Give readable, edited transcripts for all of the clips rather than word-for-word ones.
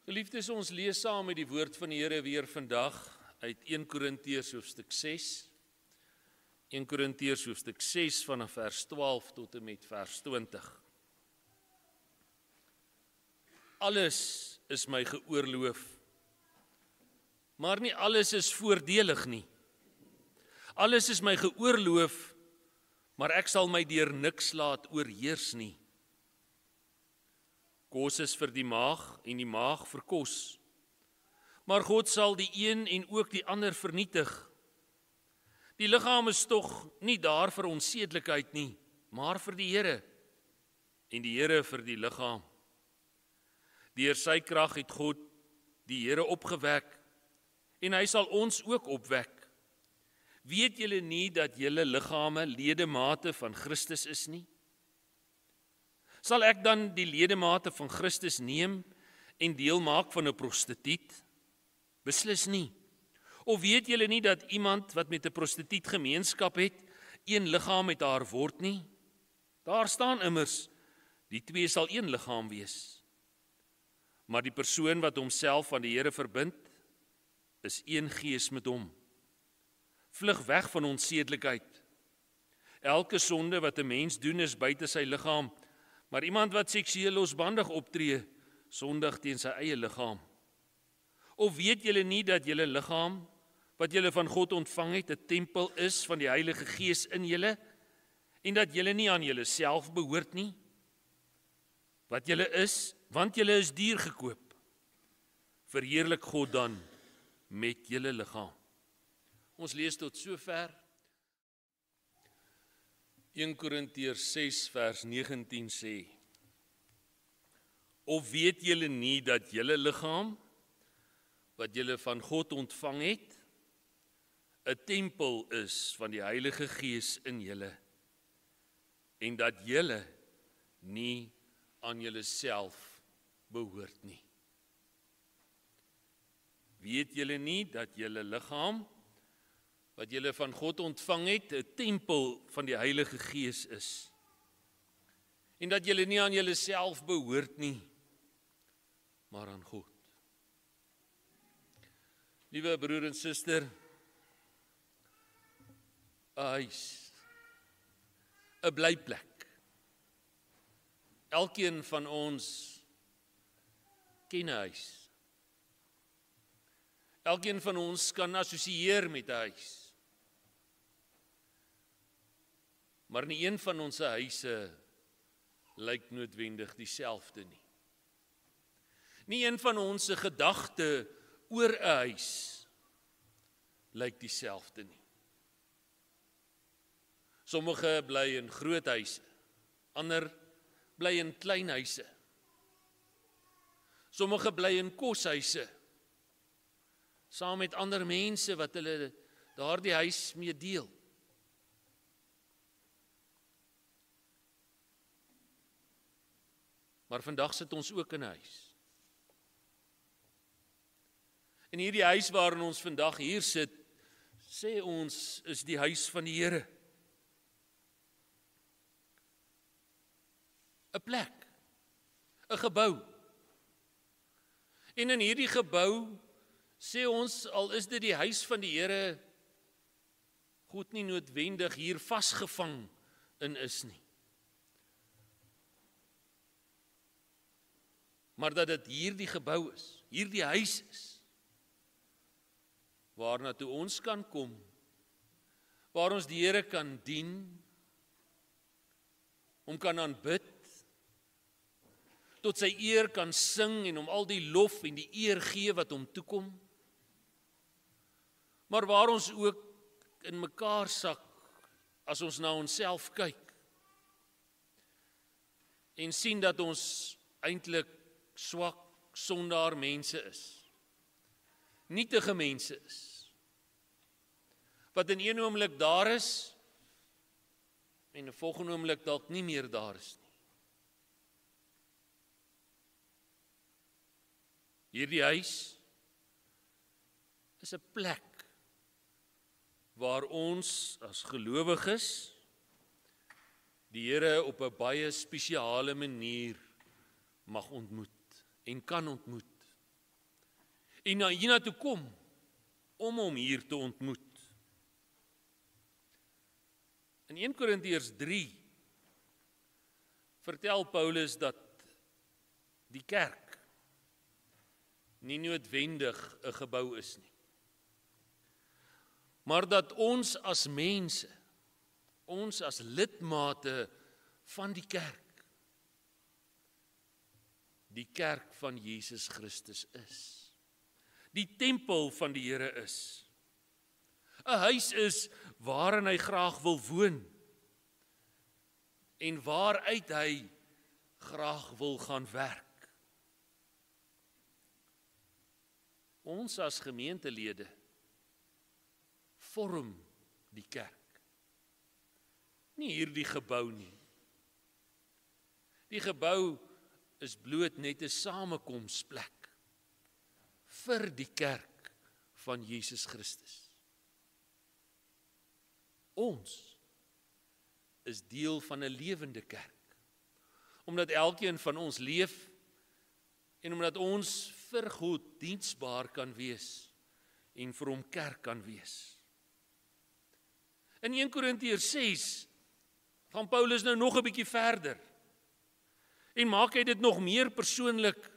Geliefdes, ons lees saam met die woord van die Here weer vandag uit 1 Korintiërs hoofstuk 6. 1 Korintiërs hoofstuk 6 vanaf vers 12 tot en met vers 20. Alles is my geoorloof, maar nie alles is voordelig nie. Alles is my geoorloof, maar ek sal my deur niks laat oorheers nie. Kos is vir die maag en die maag vir kos. Maar God sal die een en ook die ander vernietig. Die liggaam is tog nie daar vir onsedelikheid nie, maar vir die Here, en die Here vir die liggaam. Deur sy krag het God die Here opgewek, en hy sal ons ook opwek. Weet julle nie dat julle liggame ledemate van Christus is nie? Sal ek dan die ledemate van Christus neem en deel maak van 'n prostituut? Beslis nie. Of weet julle nie dat iemand wat met 'n prostituut gemeenskap het, een liggaam met haar word nie? Daar staan immers, die twee sal een liggaam wees. Maar die persoon wat homself aan die Here verbind, is een gees met hom. Vlug weg van onsedelikheid. Elke sonde wat 'n mens doen is buite sy liggaam, maar iemand wat seksueel losbandig optree, sondig teen sy eie liggaam. Of weet julle nie dat julle liggaam, wat julle van God ontvang het, 'n tempel is van die Heilige Gees in julle, en dat julle nie aan julle self behoort nie? Wat julle is, want julle is duur gekoop. Verheerlik God dan met julle liggaam. Ons lees tot sover. 1 Korintiërs 6 vers 19 sê: Of weet julle nie dat julle liggaam, wat julle van God ontvang het, 'n tempel is van die Heilige Gees in julle, en dat julle nie aan julle self behoort nie? Weet julle nie dat julle liggaam, wat julle van God ontvang het, 'n tempel van die Heilige Gees is, en dat julle nie aan julle self behoort nie, maar aan God? Liewe broer en suster, 'n huis, 'n blyplek. Elkeen van ons ken 'n huis. Elkeen van ons kan assosieer met 'n huis. Maar nie een van ons huise lyk noodwendig dieselfde nie. Nie een van ons gedagte oor 'n huis lyk dieselfde nie. Sommige bly in groot huise, ander bly in klein huise. Sommige bly in koshuise, saam met ander mense wat hulle daardie huis mee deel. Maar vandag sit ons ook in 'n huis. En hierdie huis waarin ons vandag hier sit, sê ons is die huis van die Here. 'n plek, 'n gebou. En in hierdie gebou, sê ons, al is dit die huis van die Here, God nie noodwendig hier vasgevang in is nie. Maar dat dit hierdie gebou is, hierdie huis is, waarna toe ons kan kom, waar ons die Here kan dien, hom kan aanbid, tot sy eer kan sing en hom al die lof en die eer gee wat hom toekom. Maar waar ons ook in mekaar sak as ons na onsself kyk en sien dat ons eintlik swak, sondaar mense is. Nietige mense is. Wat in een oomblik daar is en 'n volgende oomblik dalk nie meer daar is nie. Hierdie huis is 'n plek waar ons as gelowiges die Here op 'n baie spesiale manier mag ontmoet en kan ontmoet. en na hiernatoe kom om hom hier te ontmoet. In 1 Korintiërs 3 vertel Paulus dat die kerk nie noodwendig 'n gebou is nie, maar dat ons as mense, ons as lidmate van die kerk van Jesus Christus is. Die tempel van die Here is. 'n huis is waarin hy graag wil woon en waaruit hy graag wil gaan werk. Ons as gemeentelede vorm die kerk. Nie hierdie gebou nie. Die gebou is bloot net 'n samekomsplek vir die kerk van Jesus Christus. Ons is deel van 'n lewende kerk, omdat elkeen van ons leef en omdat ons vir God diensbaar kan wees en vir hom kerk kan wees. In 1 Korintiërs 6 gaan Paulus nou nog 'n bietjie verder en maak hy dit nog meer persoonlik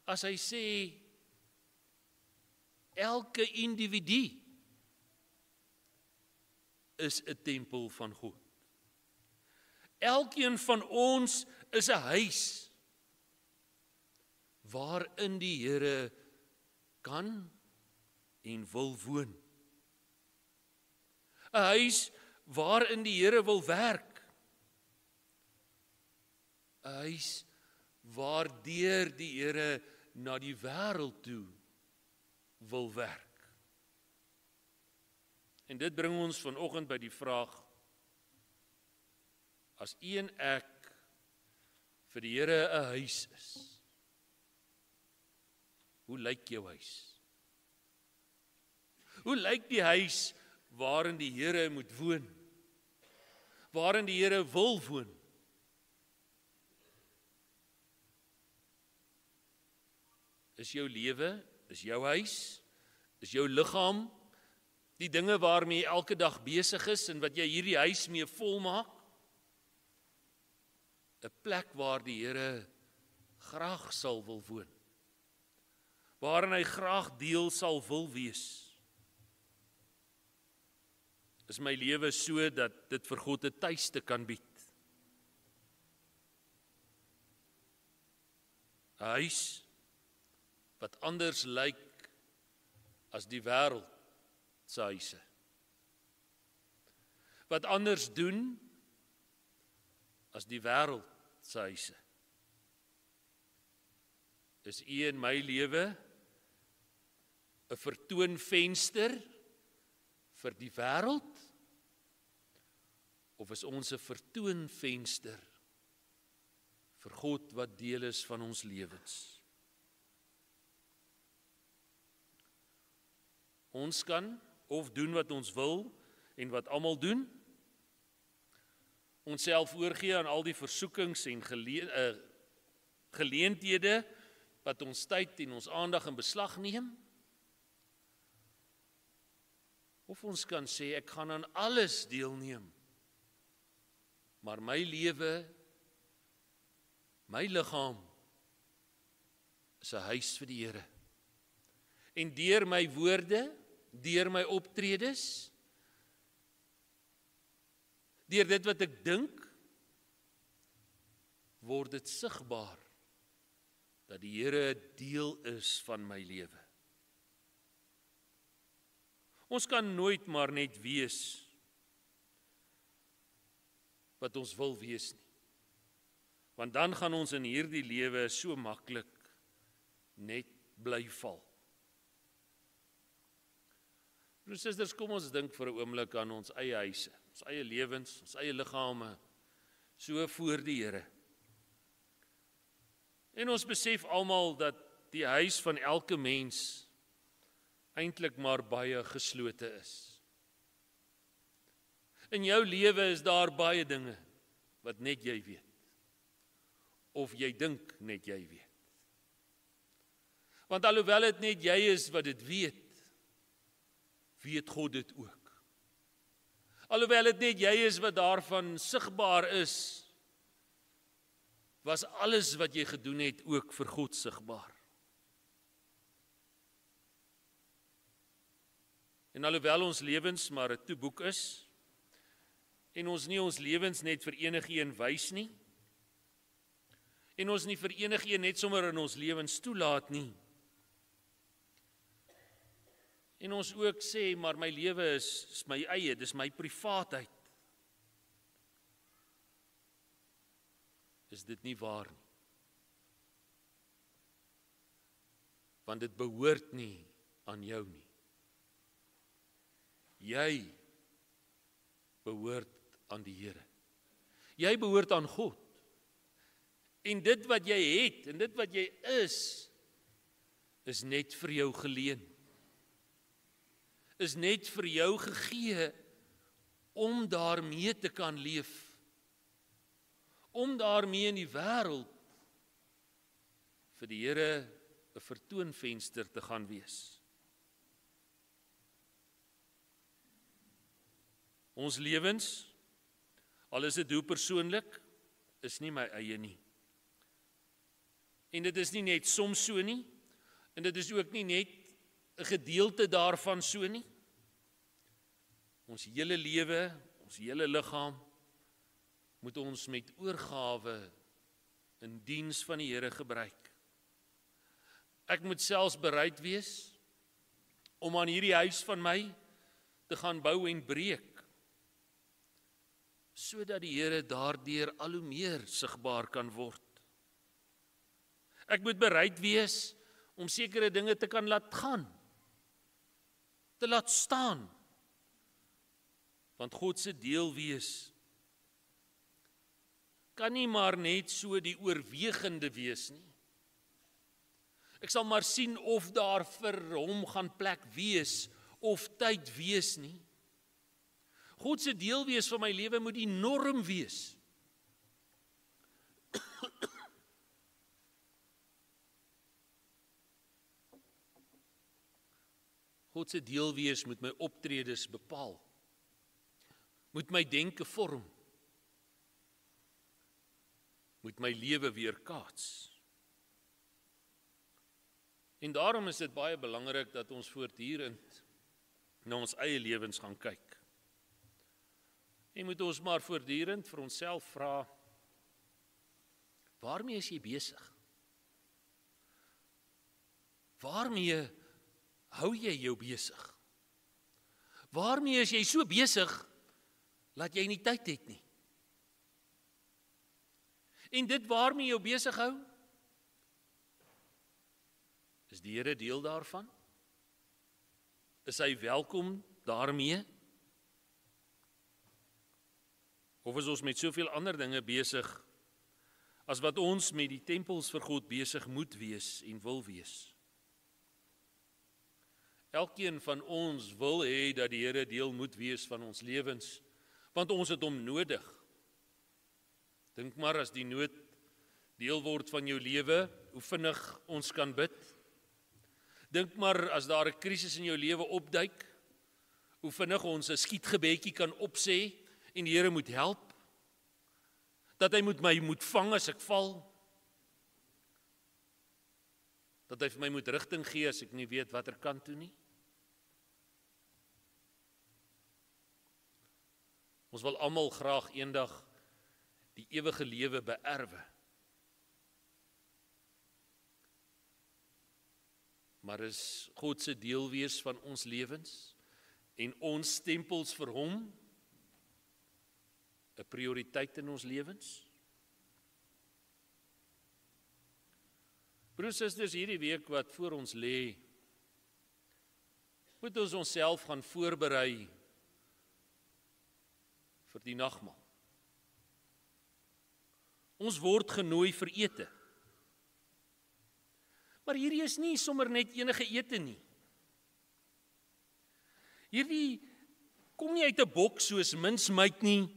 as hy sê elke individu is 'n tempel van God. Elkeen van ons is 'n huis waarin die Here kan en wil woon. 'n huis waarin die Here wil werk. 'n huis waardeur die Here na die wêreld toe wil werk. En dit bring ons vanoggend by die vraag, as u en ek vir die Here 'n huis is, hoe lyk jou huis? Hoe lyk die huis waarin die Here moet woon? Waarin die Here wil woon? Is jou lewe, is jou huis, is jou liggaam, die dinge waarmee jy elke dag besig is en wat jy hierdie huis mee volmaak, 'n plek waar die Here graag sal wil woon, waarin hy graag deel sal wil wees? Is my lewe so dat dit vir God 'n tuiste kan bied? 'n huis wat anders lyk as die wêreld se huise. Wat anders doen as die wêreld se huise. Is u en my lewe 'n vertoonvenster vir die wêreld, of is ons 'n vertoonvenster vir God wat deel is van ons lewens? Ons kan of doen wat ons wil en wat almal doen, onsself oorgee aan al die versoekings en geleenthede wat ons tyd en ons aandag in beslag neem. Of ons kan sê, ek gaan aan alles deelneem, maar my lewe, my liggaam, is 'n huis vir die Here. En deur my woorde, deur my optredes, deur dit wat ek dink, word dit sigbaar dat die Here 'n deel is van my lewe. Ons kan nooit maar net wees wat ons wil wees nie. Want dan gaan ons in hierdie lewe so maklik net bly val. Broers en susters, kom ons dink vir 'n oomblik aan ons eie huise, ons eie lewens, ons eie liggame, so voor die Here. En ons besef almal dat die huis van elke mens eintlik maar baie geslote is. In jou lewe is daar baie dinge wat net jy weet. Of jy dink net jy weet. Want alhoewel dit net jy is wat dit weet, weet God dit ook. Alhoewel dit net jy is wat daarvan sigbaar is, was alles wat jy gedoen het ook vir God sigbaar. En alhoewel ons lewens maar 'n toeboek is, en ons nie ons lewens net vir enigiemand wys nie, en ons nie vir enigiemand net sommer in ons lewens toelaat nie, en ons ook sê, maar my lewe is my eie, dis my privaatheid, is dit nie waar nie. Want dit behoort nie aan jou nie. Jy behoort aan die Here. Jy behoort aan God. En dit wat jy het, en dit wat jy is net vir jou geleen. Is net vir jou gegee om daarmee te kan leef. Om daarmee in die wêreld vir die Here 'n vertoonvenster te gaan wees. Ons lewens, al is dit hoe persoonlik, is nie my eie nie. En dit is nie net soms so nie, en dit is ook nie net 'n gedeelte daarvan so nie. Ons hele lewe, ons hele liggaam, moet ons met oorgawe in diens van die Here gebruik. Ek moet selfs bereid wees om aan hierdie huis van my te gaan bou en breek, sodat die Here daardeur al hoe meer sigbaar kan word. Ek moet bereid wees om sekere dinge te kan laat gaan, te laat staan, want God se deel wees kan nie maar net so die oorwegende wees nie. Ek sal maar sien of daar vir hom gaan plek wees of tyd wees nie. God se deel wees van my lewe moet die norm wees. God se deel wees moet my optredes bepaal. Moet my denke vorm. Moet my lewe weerkaats. En daarom is dit baie belangrik dat ons voortdurend na ons eie lewens gaan kyk. En moet ons maar voortdurend vir onsself vra, waarmee is jy besig? Waarmee hou jy jou besig? Waarmee is jy so besig dat jy nie tyd het nie? En dit waarmee jou besig hou, is die Here deel daarvan? Is hy welkom daarmee? Of is ons met soveel ander dinge besig, as wat ons met die tempels vir God besig moet wees en wil wees? Elkeen van ons wil hê dat die Here deel moet wees van ons lewens, want ons het hom nodig. Dink maar as die nood deel word van jou lewe, hoe vinnig ons kan bid. Dink maar as daar 'n krisis in jou lewe opduik, hoe vinnig ons 'n skietgebedjie kan opsê en die Here moet help. Dat hy my moet vang as ek val. Dat hy vir my moet rigting gee as ek nie weet watter kant toe nie. Ons wil almal graag eendag die ewige lewe beerwe. Maar is God se deel wees van ons lewens en ons tempels vir hom 'n prioriteit in ons lewens? Broers en susters, hierdie week wat voor ons lê, moet ons onsself gaan voorberei vir die nagmaal. Ons word genooi vir ete. Maar hierdie is nie sommer net enige ete nie. Hierdie kom nie uit 'n boks soos mincemeat nie,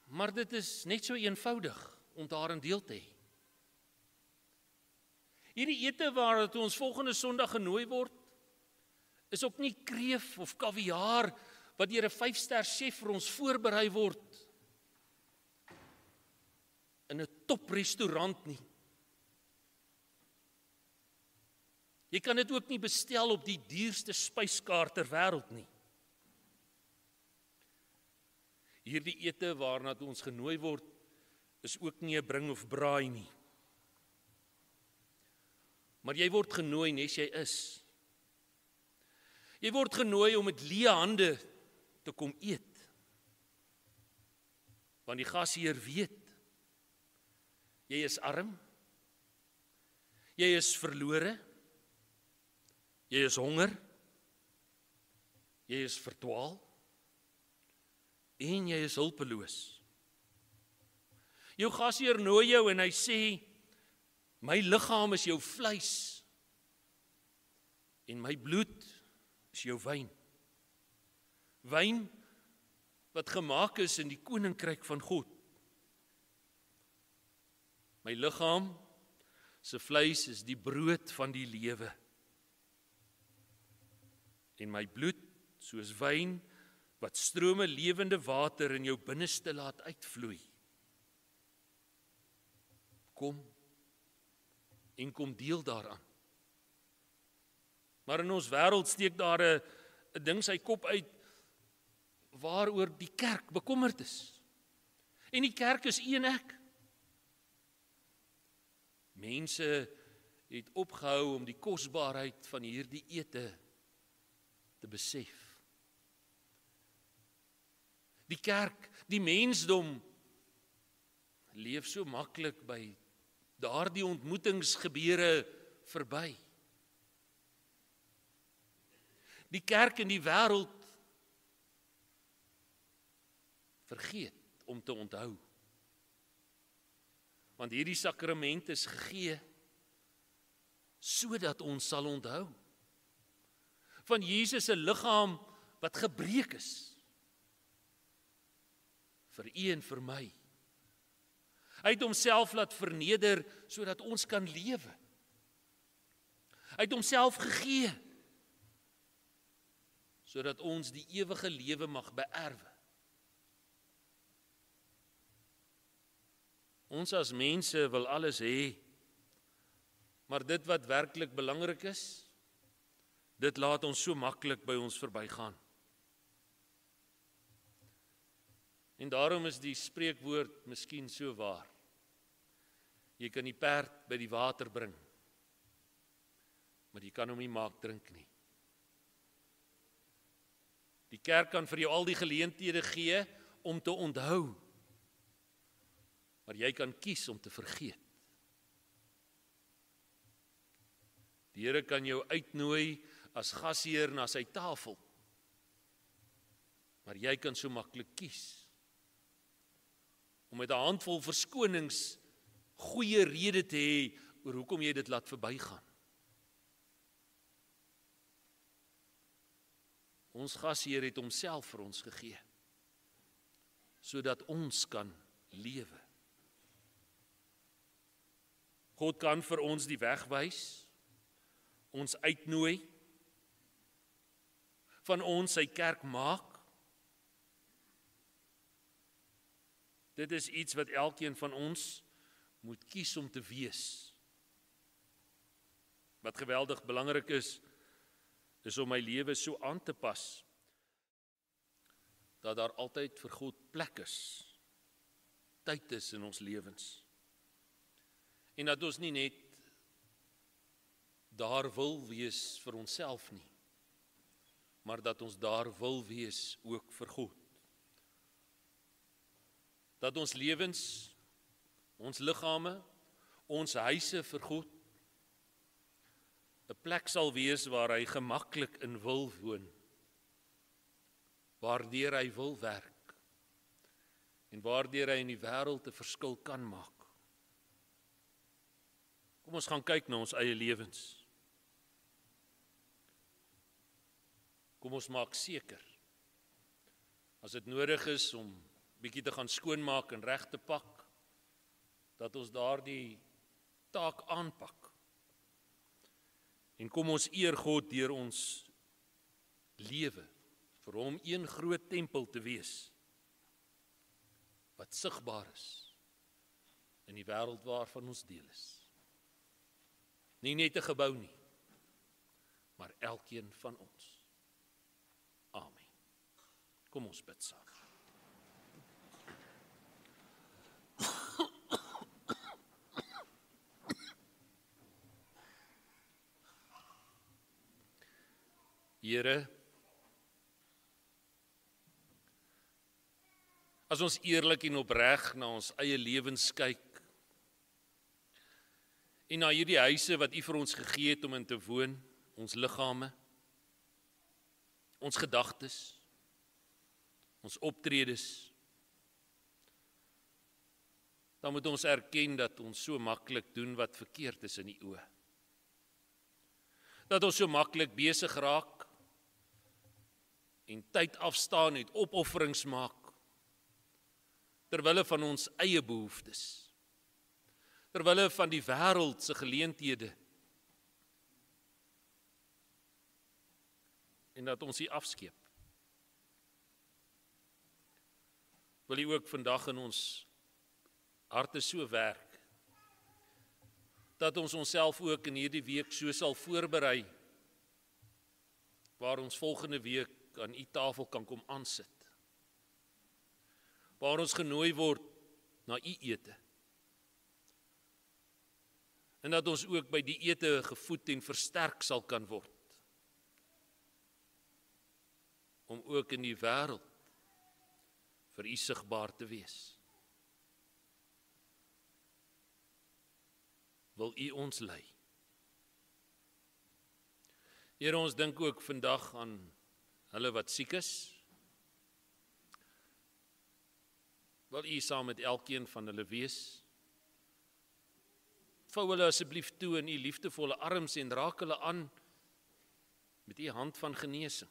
maar dit is net so eenvoudig om daarin deel te hê. Hierdie ete waar toe ons volgende Sondag genooi word, is ook nie kreef of kaviaar wat deur 'n 5-ster chef vir ons voorberei word in 'n toprestaurant nie. Jy kan dit ook nie bestel op die duurste spyskaart ter wêreld nie. Hierdie ete waarna toe ons genooi word, is ook nie 'n bring of braai nie. Maar jy word genooi nes jy is. Jy word genooi om met leë hande te kom eet. Want die gasheer weet, jy is arm, jy is verlore, jy is honger, jy is verdwaal, en jy is hulpeloos. Jou gasheer nooi jou en hy sê, my liggaam is jou vleis, en my bloed is jou wyn. Wyn wat gemaak is in die koninkryk van God. My liggaam se vleis is die brood van die lewe. En my bloed soos wyn wat strome lewende water in jou binneste laat uitvloei. Kom en kom deel daaraan. Maar in ons wêreld steek daar 'n ding sy kop uit waaroor die kerk bekommerd is. En die kerk is een ek. Mense het opgehou om die kosbaarheid van hierdie ete te besef. Die kerk, die mensdom, leef so maklik by daardie ontmoetingsgebeure verby. Die kerk en die wêreld vergeet om te onthou. Want hierdie sakrament is gegee sodat ons sal onthou van Jesus se liggaam wat gebreek is vir u en vir my. Hy het homself laat verneder sodat ons kan lewe. Hy het homself gegee sodat ons die ewige lewe mag beerwe. Ons as mense wil alles hê, maar dit wat werklik belangrik is, dit laat ons so maklik by ons verbygaan. En daarom is die spreekwoord miskien so waar. Jy kan die perd by die water bring, maar jy kan hom nie maak drink nie. Die kerk kan vir jou al die geleenthede gee om te onthou, maar jy kan kies om te vergeet. Die Here kan jou uitnooi as gasheer na sy tafel, maar jy kan so maklik kies om met 'n handvol verskonings goeie rede te hê oor hoekom jy dit laat verbygaan. Ons gasheer het homself vir ons gegee, sodat ons kan lewe. God kan vir ons die weg wys, ons uitnooi, van ons sy kerk maak. Dit is iets wat elkeen van ons moet kies om te wees. Wat geweldig belangrik is om my lewe so aan te pas, dat daar altyd vir God plek is, tyd is in ons lewens. En dat ons nie net daar wil wees vir onsself nie, maar dat ons daar wil wees ook vir God. Dat ons lewens, ons liggame, ons huise vir God 'n plek sal wees waar hy gemaklik in wil woon, waardeur hy wil werk en waardeur hy in die wêreld 'n verskil kan maak. Kom ons gaan kyk na ons eie lewens. Kom ons maak seker, as dit nodig is om bietjie te gaan skoonmaak en reg te pak, dat ons daardie taak aanpak En kom ons eer God deur ons lewe, vir hom een groot tempel te wees, wat sigbaar is in die wêreld waarvan ons deel is. Nie net 'n gebou nie, maar elkeen van ons. Amen. Kom ons bid saam. Here, as ons eerlik en opreg na ons eie lewens kyk en na hierdie huise wat U vir ons gegee het om in te woon, ons liggame, ons gedagtes, ons optredes, dan moet ons erken dat ons so maklik doen wat verkeerd is in U oë. Dat ons so maklik besig raak en tyd afstaan en opofferings maak terwille van ons eie behoeftes, terwille van die wêreld se geleenthede, en dat ons U afskeep. Wil U ook vandag in ons harte so werk, dat ons onsself ook in hierdie week so sal voorberei, waar ons volgende week aan U tafel kan kom aansit, waar ons genooi word na U ete, en dat ons ook by die ete gevoed en versterk sal kan word, om ook in die wêreld vir U sigbaar te wees. Wil U ons lei. Here, ons dink ook vandag aan hulle wat siek is. Wil U saam met elkeen van hulle wees. Vou hulle asseblief toe in U liefdevolle arms en raak hulle aan met U hand van genesing.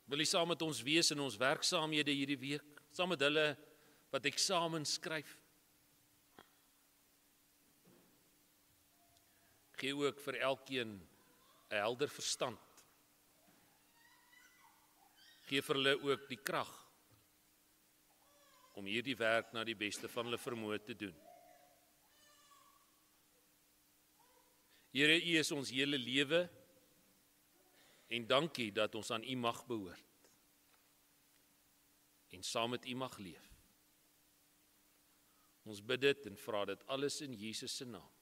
Wil U saam met ons wees in ons werksaamhede hierdie week, saam met hulle wat eksamen skryf. Gee ook vir elkeen 'n helder verstand. Gee vir hulle ook die krag om hierdie werk na die beste van hulle vermoë te doen. Here, U is ons hele lewe en dankie dat ons aan U mag behoort en saam met U mag leef. Ons bid dit en vra dit alles in Jesus se naam.